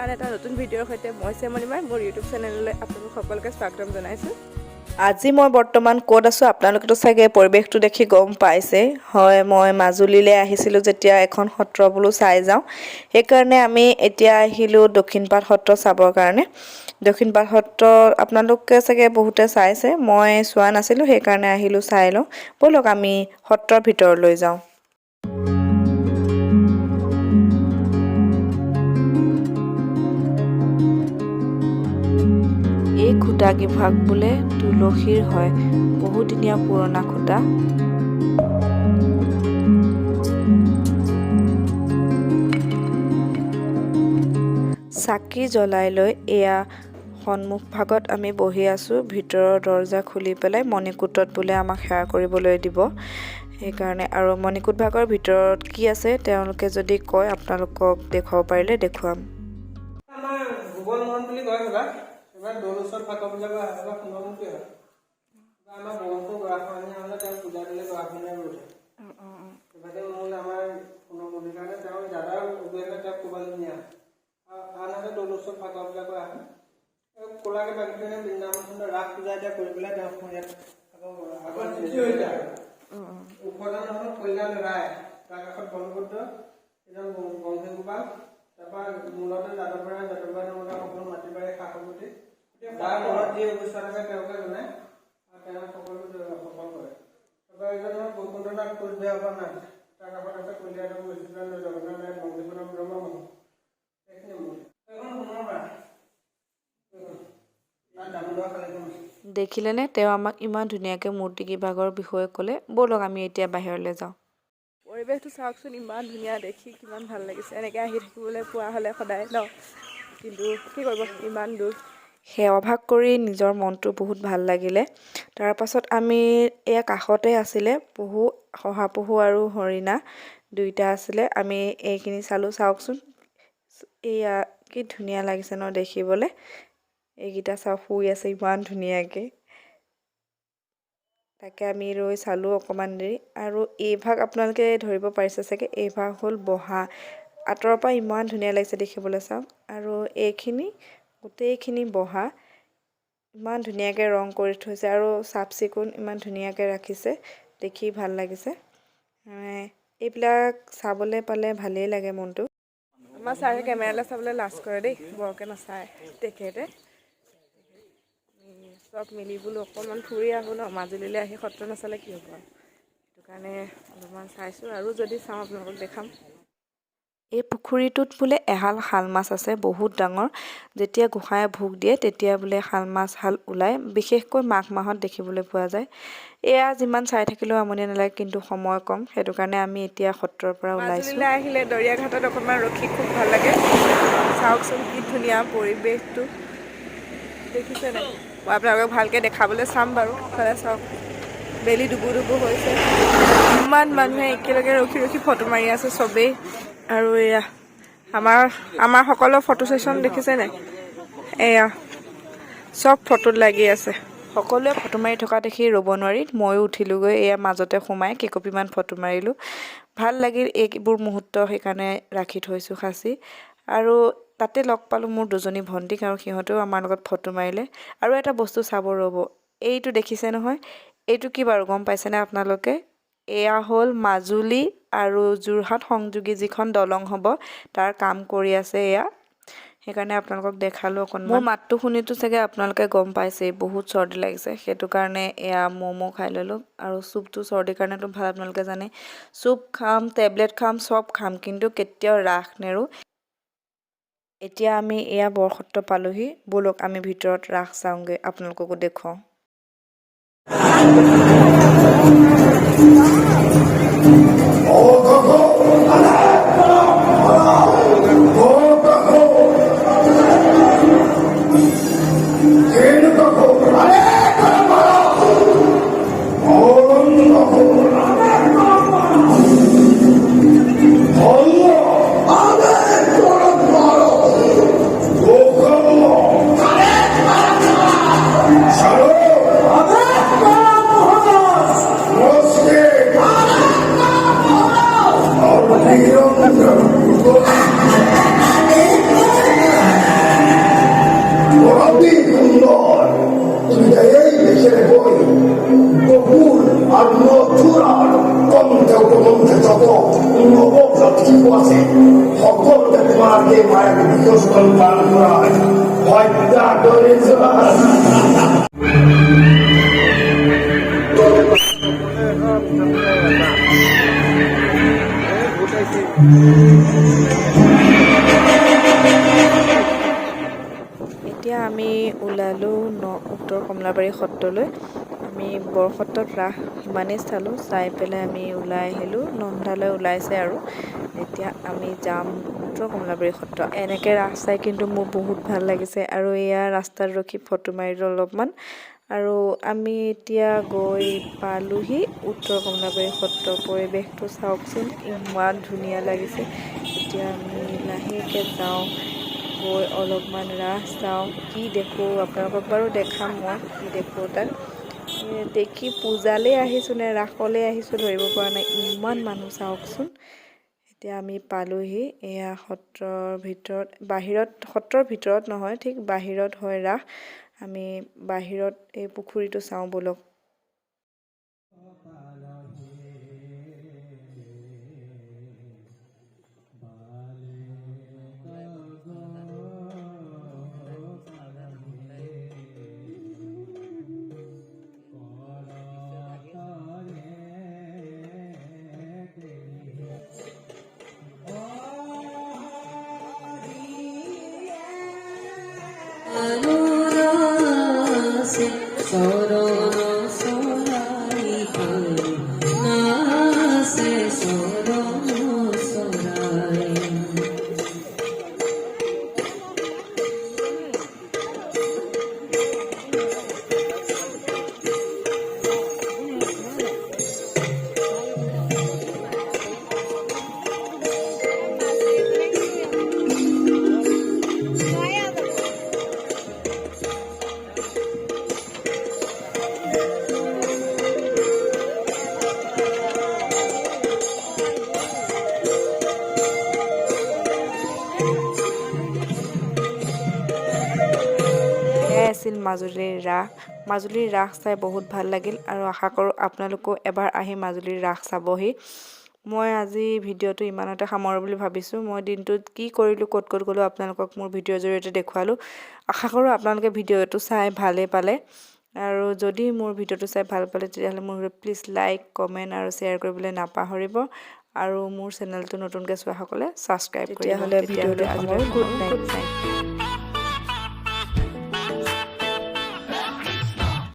আন এটা নতুন ভিডিঅ'ৰ সৈতে মই চেমনিমাৰ মোৰ ইউটিউব চেনেললৈ আপোনালোক সকলোকে স্বাগতম জনাইছোঁ। আজি মই বৰ্তমান ক'ত আছোঁ আপোনালোকেতো চাগে পৰিৱেশটো দেখি গম পাইছে। হয়, মই মাজুলীলৈ আহিছিলোঁ যেতিয়া এখন সত্ৰ বোলো চাই যাওঁ। সেইকাৰণে আমি এতিয়া আহিলোঁ দক্ষিণপাট সত্ৰ চাবৰ কাৰণে। দক্ষিণপাট সত্ৰ আপোনালোকে চাগে বহুতে চাইছে, মই চোৱা নাছিলোঁ, সেইকাৰণে আহিলোঁ চাই লওঁ। ব'লক আমি সত্ৰৰ ভিতৰলৈ যাওঁ। এই খুঁটাকেইভাগ বোলে তুলসীৰ হয়, বহুদিনীয়া পুৰণা খুঁটা। চাকি জ্বলাই লৈ এয়া সন্মুখ ভাগত আমি বহি আছোঁ। ভিতৰৰ দৰ্জা খুলি পেলাই মণিকূটত বোলে আমাক সেৱা কৰিবলৈ দিব। সেইকাৰণে আৰু মণিকূট ভাগৰ ভিতৰত কি আছে তেওঁলোকে যদি কয় আপোনালোকক দেখুৱাব পাৰিলে দেখুৱাম। আমাৰ ভুৱন মহন বুলি কয় এবাৰ দৌল উৎসৱ ফাকুৱা পূজা কৰা এবাৰ সুন্দৰমূৰ্তি হয়। আমাৰ ব্ৰহ্মপুৰ গৰাখহনীয়া হ'লে তেওঁ পূজা দিলে গৰাখহনীয়া ৰুঠে। এবাৰে মূল আমাৰ সুন্দৰমূৰ্তিৰ কাৰণে তেওঁ দাদাৰ উদ্দেশ্যে তেওঁক কোবালৈ নিয়া হয়। আনহাতে দৌল উৎসৱ ফাকুৱা পূজা কৰা হয়। ক'লাকে বাকী পিনে বৃন্দাবন সুন্দৰ ৰাস পূজা এতিয়া কৰি পেলাই তেওঁ ইয়াত উপাদান হ'ল কল্যাণ ৰায়, তাৰ কাষত বলভদ্ৰ, এজন বংশীগোপাল, তাৰপৰা মূলতে যাদৱৰাই নামৰ সকলো মাটি বাৰী সা সম্পত্তি যাৰ মনত যি অৱস্থা থাকে তেওঁকে জনায় আৰু তেওঁ সকলো সফল কৰে। তাৰপৰা এজন হ'ল বৈকুণ্ঠনাথ কোচবিহাৰৰ নাথ, তাৰ কাষত আছে কল্যাণ জগন্নাথ ৰায়, বংশীগোপাল ব্ৰহ্মমোহন। এইখিনি মূল এখন সোণৰ পৰা দেখিলেনে তেওঁ আমাক ইমান ধুনীয়াকৈ মূৰ্তি কেইভাগৰ বিষয়ে ক'লে। ব'লক আমি এতিয়া বাহিৰলৈ যাওঁ। পৰিৱেশটো চাওকচোন, ইমান ধুনীয়া, দেখি কিমান ভাল লাগিছে। এনেকৈ আহি থাকিবলৈ পোৱা হ'লে সদায় ন, কিন্তু কি কৰিব, ইমান দূৰ। সেৱাভাগ কৰি নিজৰ মনটো বহুত ভাল লাগিলে। তাৰপাছত আমি এয়া কাষতে আছিলে শহাপহু আৰু হৰিণা দুইটা আছিলে। আমি এইখিনি চালোঁ। চাওকচোন এয়া কি ধুনীয়া লাগিছে ন দেখিবলৈ। এইকেইটা চাওক শুই আছে ইমান ধুনীয়াকৈ। তাকে আমি ৰৈ চালোঁ অকণমান দেৰি। আৰু এইভাগ আপোনালোকে ধৰিব পাৰিছে চাগে, এইভাগ হ'ল বহা। আঁতৰৰ পৰা ইমান ধুনীয়া লাগিছে দেখিবলৈ, চাওক। আৰু এইখিনি গোটেইখিনি বহা, ইমান ধুনীয়াকৈ ৰং কৰি থৈছে আৰু চাফ চিকুণ ইমান ধুনীয়াকৈ ৰাখিছে, দেখি ভাল লাগিছে। এইবিলাক চাবলৈ পালে ভালেই লাগে মনটো। আমাৰ ছাৰে কেমেৰালৈ চাবলৈ লাজ কৰে দেই, বৰকৈ নাচায় তেখেতে। চব মিলি বোলো অকণমান ফুৰি আহোঁ ন, মাজুলীলৈ আহি সত্ৰ নাচালে কি হ'ব আৰু। সেইটো কাৰণে অলপমান চাইছোঁ আৰু যদি চাওঁ আপোনালোকক দেখাম। এই পুখুৰীটোত বোলে এহাল শাল মাছ আছে, বহুত ডাঙৰ। যেতিয়া গোঁসায়ে ভোগ দিয়ে তেতিয়া বোলে শাল মাছহাল ওলায়, বিশেষকৈ মাঘ মাহত দেখিবলৈ পোৱা যায়। এয়া যিমান চাই থাকিলেও আমনি নালাগে, কিন্তু সময় কম, সেইটো কাৰণে আমি এতিয়া সত্ৰৰ পৰা ওলাইছোঁ। মাজুলীলৈ আহিলে দৰিয়া ঘাটত অকণমান ৰখি খুব ভাল লাগে। চাওকচোন কি ধুনীয়া পৰিৱেশটো, দেখিছে নাই? মই আপোনালোকক ভালকৈ দেখাবলৈ চাম বাৰু। ইফালে চাওক, বেলি ডুবু ডুবু হৈছে। ইমান মানুহে একেলগে ৰখি ৰখি ফটো মাৰি আছে চবেই। আৰু এয়া আমাৰ সকলো ফটো ছেশ্যন দেখিছে নাই? এয়া চব ফটোত লাগি আছে। সকলোৱে ফটো মাৰি থকা দেখি ৰ'ব নোৱাৰি ময়ো উঠিলোগৈ। এয়া মাজতে সোমাই কেইকপিমান ফটো মাৰিলোঁ। ভাল লাগিল এইবোৰ মুহূৰ্ত, সেইকাৰণে ৰাখি থৈছোঁ সাঁচি। আৰু তাতে লগ পালোঁ মোৰ দুজনী ভণ্টিক, আৰু সিহঁতেও আমাৰ লগত ফটো মাৰিলে। আৰু এটা বস্তু চাব ৰ'ব, এইটো দেখিছে নহয়, এইটো কি বাৰু গম পাইছেনে আপোনালোকে? এয়া হ'ল মাজুলী আৰু যোৰহাট সংযোগী যিখন দলং হ'ব, তাৰ কাম কৰি আছে এয়া। সেইকাৰণে আপোনালোকক দেখালোঁ অকণমান। মোৰ মাতটো শুনিতো চাগে আপোনালোকে গম পাইছেই, বহুত চৰ্দি লাগিছে, সেইটো কাৰণে এয়া ম'ম' খাই ল'লোঁ। আৰু চুপটো চৰ্দিৰ কাৰণেতো ভাল, আপোনালোকে জানে। চুপ খাম, টেবলেট খাম, চব খাম, কিন্তু কেতিয়াও ৰাস নেৰোঁ। এতিয়া আমি এয়া বৰসত্ৰ পালোহি। ব'লক আমি ভিতৰত ৰাস চাওঁগৈ, আপোনালোককো দেখুৱাওঁ। মুসলমান নয় হত্যা কৰেছ এতিয়া আমি ওলালোঁ উত্তৰ কমলাবাৰী সত্ৰলৈ। আমি বৰসত্ৰত ৰাস সিমানেই চালোঁ, চাই পেলাই আমি ওলাই আহিলোঁ, নন্দালৈ ওলাইছে আৰু এতিয়া আমি যাম উত্তৰ কমলাবাৰী সত্ৰ। এনেকৈ ৰাস চাই কিন্তু মোৰ বহুত ভাল লাগিছে আৰু এয়া ৰাস্তাত ৰখি ফটো মাৰিলোঁ অলপমান। আৰু আমি এতিয়া গৈ পালোহি উত্তৰ কমলাবাৰী সত্ৰ। পৰিৱেশটো চাওকচোন ইমান ধুনীয়া লাগিছে। এতিয়া আমি লাহেকৈ যাওঁ, গৈ অলপমান ৰাস চাওঁ, কি দেখোঁ আপোনালোকক বাৰু দেখাম মই কি দেখোঁ তাত। দেখি পূজালৈ আহিছোঁ নে ৰাসলৈ আহিছোঁ ধৰিব পৰা নাই, ইমান মানুহ চাওকচোন। এতিয়া আমি পালোহি, এয়া সত্ৰৰ ভিতৰত, বাহিৰত সত্ৰৰ ভিতৰত নহয়, ঠিক বাহিৰত হয় ৰাস। আমি বাহিৰত এই পুখুৰীটো চাওঁ ব'লক। আছিল মাজুলীৰ ৰাস। মাজুলীৰ ৰাস চাই বহুত ভাল লাগিল আৰু আশা কৰোঁ আপোনালোকেও এবাৰ আহি মাজুলীৰ ৰাস চাবহি। মই আজি ভিডিঅ'টো ইমানতে সামৰোঁ বুলি ভাবিছোঁ। মই দিনটোত কি কৰিলোঁ, ক'ত ক'ত গ'লোঁ আপোনালোকক মোৰ ভিডিঅ'ৰ জৰিয়তে দেখুৱালোঁ। আশা কৰোঁ আপোনালোকে ভিডিঅ'টো চাই ভালেই পালে। আৰু যদি মোৰ ভিডিঅ'টো চাই ভাল পালে তেতিয়াহ'লে মোৰ প্লিজ লাইক, কমেণ্ট আৰু শ্বেয়াৰ কৰিবলৈ নাপাহৰিব। আৰু মোৰ চেনেলটো নতুনকৈ চোৱাসকলে ছাবস্ক্ৰাইব কৰিব। তেতিয়াহ'লে ভিডিঅ'টো সামৰোঁ। Good night.